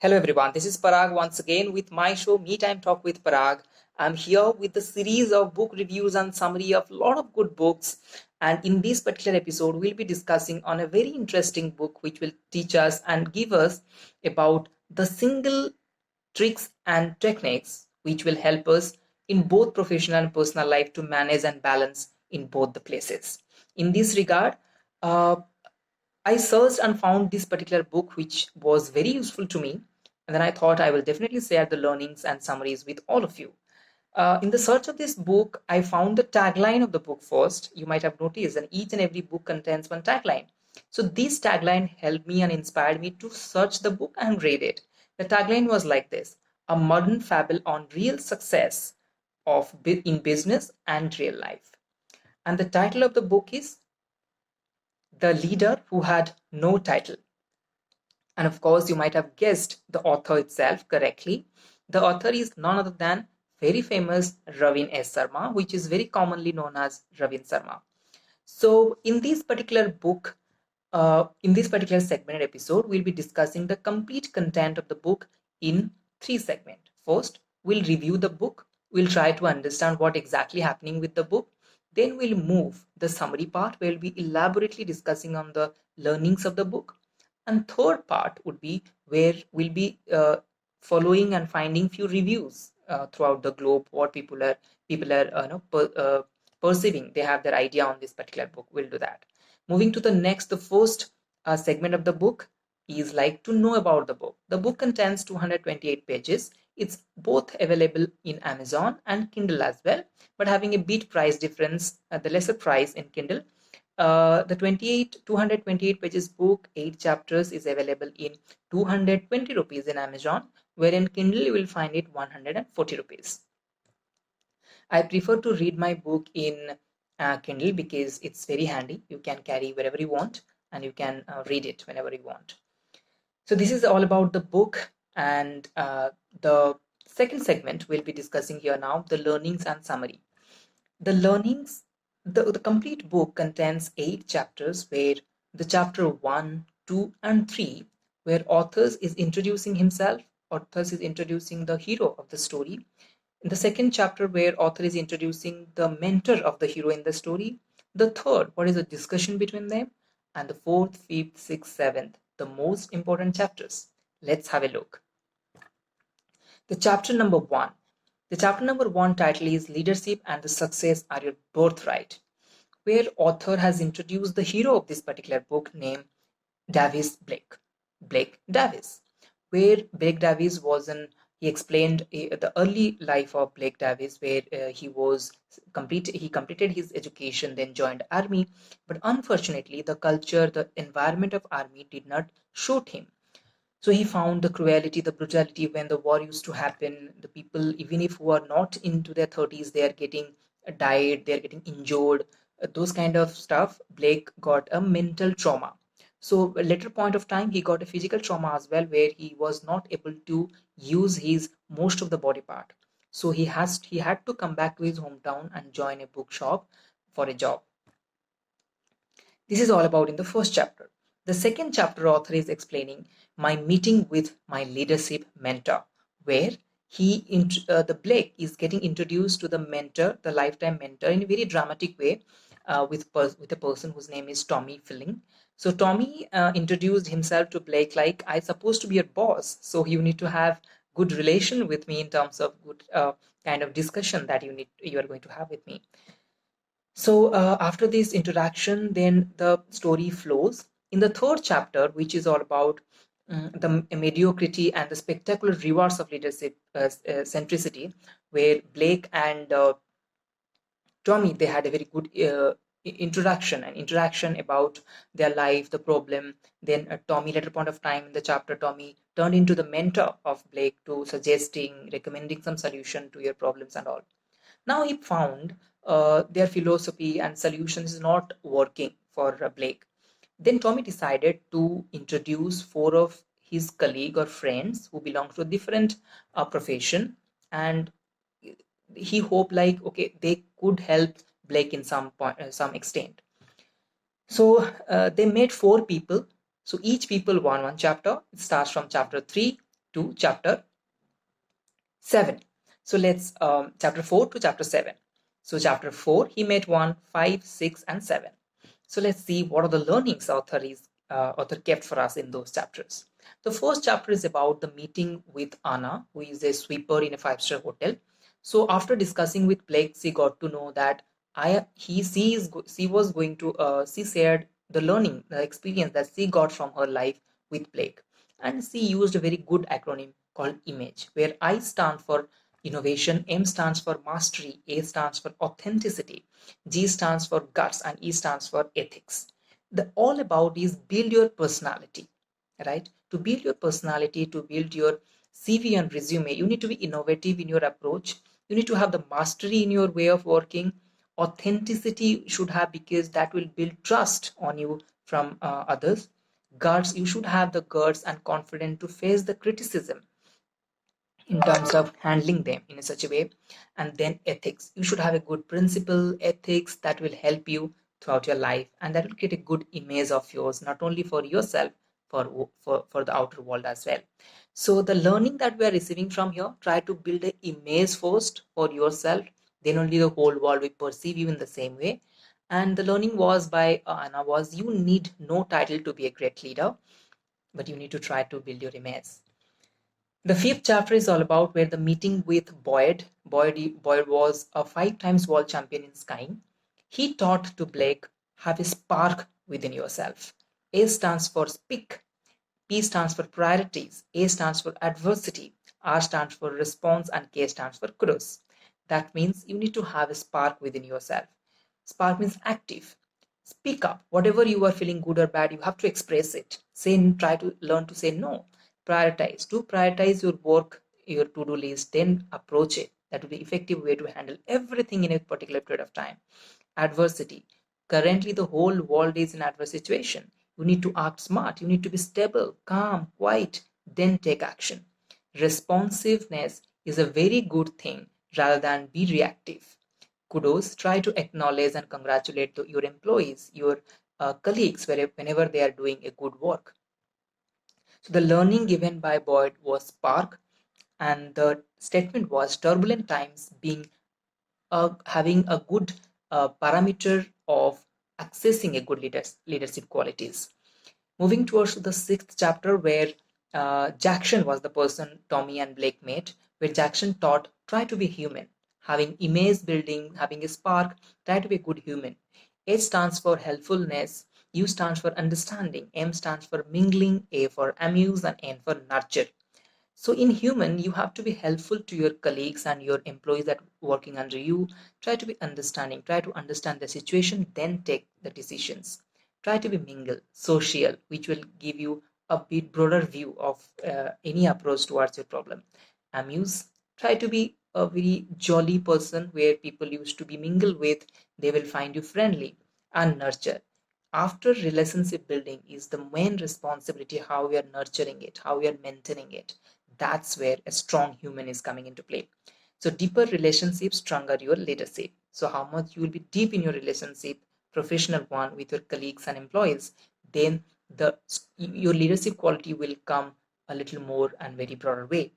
Hello everyone, this is Parag once again with my show Me Time Talk with Parag. I'm here with a series of book reviews and summary of a lot of good books. And in this particular episode, we'll be discussing on a very interesting book which will teach us and give us about the single tricks and techniques which will help us in both professional and personal life to manage and balance in both the places. In this regard, uh, I searched and found this particular book, which was very useful to me. And then I thought I will definitely share the learnings and summaries with all of you. In the search of this book, I found the tagline of the book first. You might have noticed that each and every book contains one tagline. So this tagline helped me and inspired me to search the book and read it. The tagline was like this: a modern fable on real success in business and real life. And the title of the book is The Leader Who Had No Title. And of course, you might have guessed the author itself correctly. The author is none other than very famous Ravin S. Sharma, which is very commonly known as Ravin Sharma. So, in this particular segmented episode, we'll be discussing the complete content of the book in three segments. First, we'll review the book. We'll try to understand what exactly happening with the book. Then we'll move the summary part where we'll be elaborately discussing on the learnings of the book. And third part would be where we'll be following and finding few reviews throughout the globe, what people are perceiving. They have their idea on this particular book. We'll do that. Moving to the first segment of the book is like to know about the book. The book contains 228 pages. It's both available in Amazon and Kindle as well, but having a bit price difference, the lesser price in Kindle. The 228 pages book, 8 chapters, is available in 220 rupees in Amazon, where in Kindle you will find it 140 rupees. I prefer to read my book in Kindle because it's very handy. You can carry wherever you want and you can read it whenever you want. So, this is all about the book, and the second segment we'll be discussing here now the learnings and summary. The learnings, the complete book contains 8 chapters, where the chapter 1, 2, and 3, where authors is introducing himself, authors is introducing the hero of the story. In the second chapter, where author is introducing the mentor of the hero in the story. The third, what is the discussion between them? And the fourth, fifth, sixth, seventh, the most important chapters. Let's have a look. The chapter number 1. The chapter number 1 title is Leadership and the Success Are Your Birthright, where author has introduced the hero of this particular book named Davis Blake. Blake Davis, where Blake Davis was an he explained the early life of Blake Davis, where he completed his education, then joined army, but unfortunately the culture, the environment of army did not suit him. So he found the cruelty, the brutality when the war used to happen. The people, even if who are not into their 30s, they are getting died, they are getting injured, those kind of stuff. Blake got a mental trauma. So a later point of time, he got a physical trauma as well, where he was not able to use his most of the body part. So he had to come back to his hometown and join a bookshop for a job. This is all about in the first chapter. The second chapter author is explaining my meeting with my leadership mentor, where the Blake is getting introduced to the mentor, the lifetime mentor, in a very dramatic way, with a person whose name is Tommy Filling. So Tommy introduced himself to Blake like, I supposed to be your boss, so you need to have good relation with me in terms of good kind of discussion that you are going to have with me. So after this interaction, then the story flows. In the third chapter, which is all about the mediocrity and the spectacular rewards of leadership centricity, where Blake and Tommy, they had a very good interaction about their life, the problem. Then Tommy, later point of time in the chapter, Tommy turned into the mentor of Blake to recommending some solution to your problems and all. Now he found their philosophy and solutions is not working for Blake. Then Tommy decided to introduce 4 of his colleague or friends who belong to a different profession, and he hoped like okay they could help Blake in some extent. So they made 4 people. So each people one chapter. It starts from chapter 3 to chapter 7. So let's chapter 4 to chapter 7. So chapter 4, he met 1, 5, 6, and 7. So let's see what are the learnings author kept for us in those chapters. The first chapter is about the meeting with Anna, who is a sweeper in a five-star hotel. So after discussing with Blake, she got to know that she shared the learning, the experience that she got from her life with Blake, and she used a very good acronym called IMAGE, where I stand for innovation, M stands for mastery, A stands for authenticity, G stands for guts, and E stands for ethics. The all about is build your personality, right? To build your personality, to build your CV and resume, you need to be innovative in your approach. You need to have the mastery in your way of working. Authenticity should have, because that will build trust on you from others. Guts, you should have the guts and confidence to face the criticism in terms of handling them in such a way. And then ethics, you should have a good principle ethics that will help you throughout your life, and that will create a good image of yours, not only for yourself, for the outer world as well. So the learning that we are receiving from here, try to build an image first for yourself, then only the whole world will perceive you in the same way. And the learning was by Anna was, you need no title to be a great leader, but you need to try to build your image. The fifth chapter is all about where the meeting with Boyd. Boyd was a 5 times world champion in skiing. He taught to Blake, have a spark within yourself. A stands for speak, P stands for priorities, A stands for adversity, R stands for response, and K stands for kudos. That means you need to have a spark within yourself. Spark means active. Speak up. Whatever you are feeling good or bad, you have to express it. Try to learn to say no. Prioritize. To prioritize your work, your to-do list, then approach it. That will be effective way to handle everything in a particular period of time. Adversity. Currently, the whole world is in adverse situation. You need to act smart. You need to be stable, calm, quiet, then take action. Responsiveness is a very good thing rather than be reactive. Kudos, try to acknowledge and congratulate your employees, your colleagues, whenever they are doing a good work. So the learning given by Boyd was spark, and the statement was turbulent times being having a good parameter of accessing a good leadership qualities. Moving towards the sixth chapter, where Jackson was the person Tommy and Blake met, where Jackson taught, try to be human, having image building, having a spark, try to be a good human. H stands for helpfulness, U stands for understanding, M stands for mingling, A for amuse, and N for nurture. So in human, you have to be helpful to your colleagues and your employees that working under you. Try to be understanding, try to understand the situation, then take the decisions. Try to be mingle, social, which will give you a bit broader view of any approach towards your problem. Amuse, try to be a very jolly person where people used to be mingle with, they will find you friendly. And nurture, after relationship building is the main responsibility, how we are nurturing it, how we are maintaining it. That's where a strong human is coming into play. So deeper relationships, stronger your leadership. So how much you will be deep in your relationship, professional one with your colleagues and employees, then your leadership quality will come a little more and very broader way.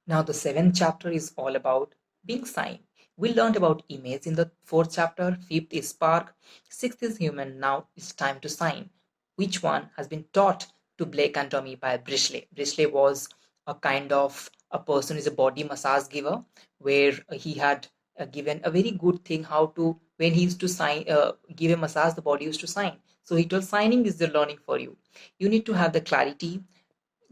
Now the seventh chapter is all about being sign. We learned about image in the fourth chapter. Fifth is spark. Sixth is human. Now it's time to sign. Which one has been taught to Blake and Tommy by Brishley? Brishley was a kind of a person who is a body massage giver, where he had given a very good thing how to, when he used to sign give a massage, the body used to sign. So he told, signing is the learning for you. You need to have the clarity,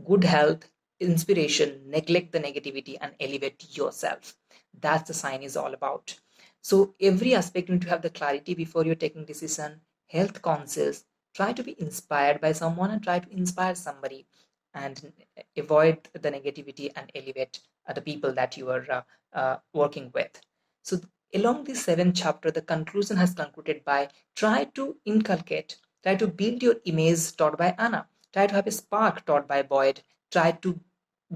good health, inspiration, neglect the negativity, and elevate yourself. That's the sign is all about. So every aspect you need to have the clarity before you're taking decision, health conscious, try to be inspired by someone and try to inspire somebody, and avoid the negativity and elevate the people that you are working with. So along this seventh chapter, the conclusion has concluded by try to inculcate, try to build your image taught by Anna, try to have a spark taught by Boyd, try to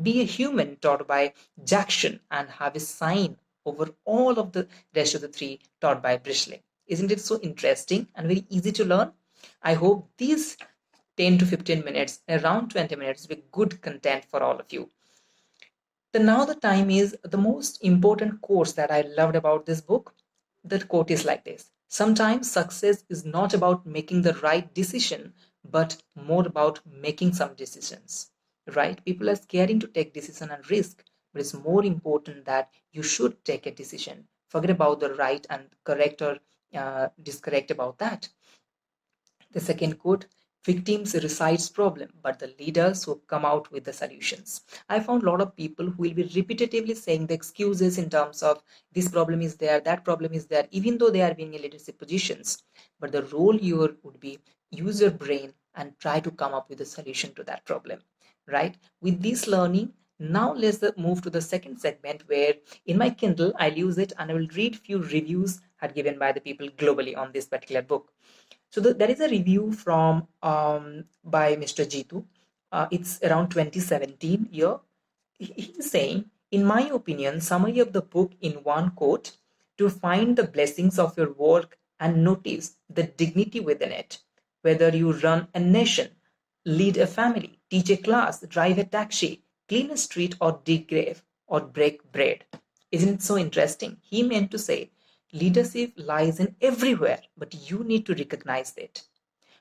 be a human taught by Jackson, and have a sign over all of the rest of the three taught by Brishley. Isn't it so interesting and very easy to learn? I hope these 10 to 15 minutes, around 20 minutes with good content for all of you. Now the time is the most important quotes that I loved about this book. The quote is like this: sometimes success is not about making the right decision, but more about making some decisions. Right? People are scaring to take decision and risk, but it's more important that you should take a decision. Forget about the right and correct or discorrect about that. The second quote: victims recites problem, but the leaders who come out with the solutions. I found a lot of people who will be repetitively saying the excuses in terms of this problem is there, that problem is there, even though they are being in leadership positions. But the role you would be use your brain and try to come up with a solution to that problem. Right? With this learning, now let's move to the second segment where in my Kindle I'll use it and I will read few reviews had given by the people globally on this particular book. So there is a review from by Mr. Jitu. It's around 2017 year. He's saying, in my opinion, summary of the book in one quote: to find the blessings of your work and notice the dignity within it. Whether you run a nation, lead a family, teach a class, drive a taxi, clean a street, or dig grave, or break bread. Isn't it so interesting? He meant to say leadership lies in everywhere, but you need to recognize it.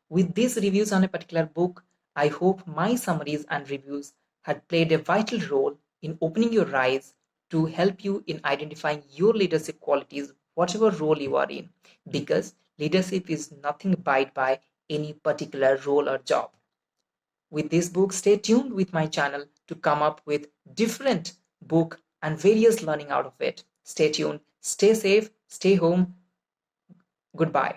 With these reviews on a particular book, I hope my summaries and reviews had played a vital role in opening your eyes to help you in identifying your leadership qualities, whatever role you are in, because leadership is nothing abide by any particular role or job. With this book, stay tuned with my channel to come up with different book and various learning out of it. Stay tuned, stay safe, stay home. Goodbye.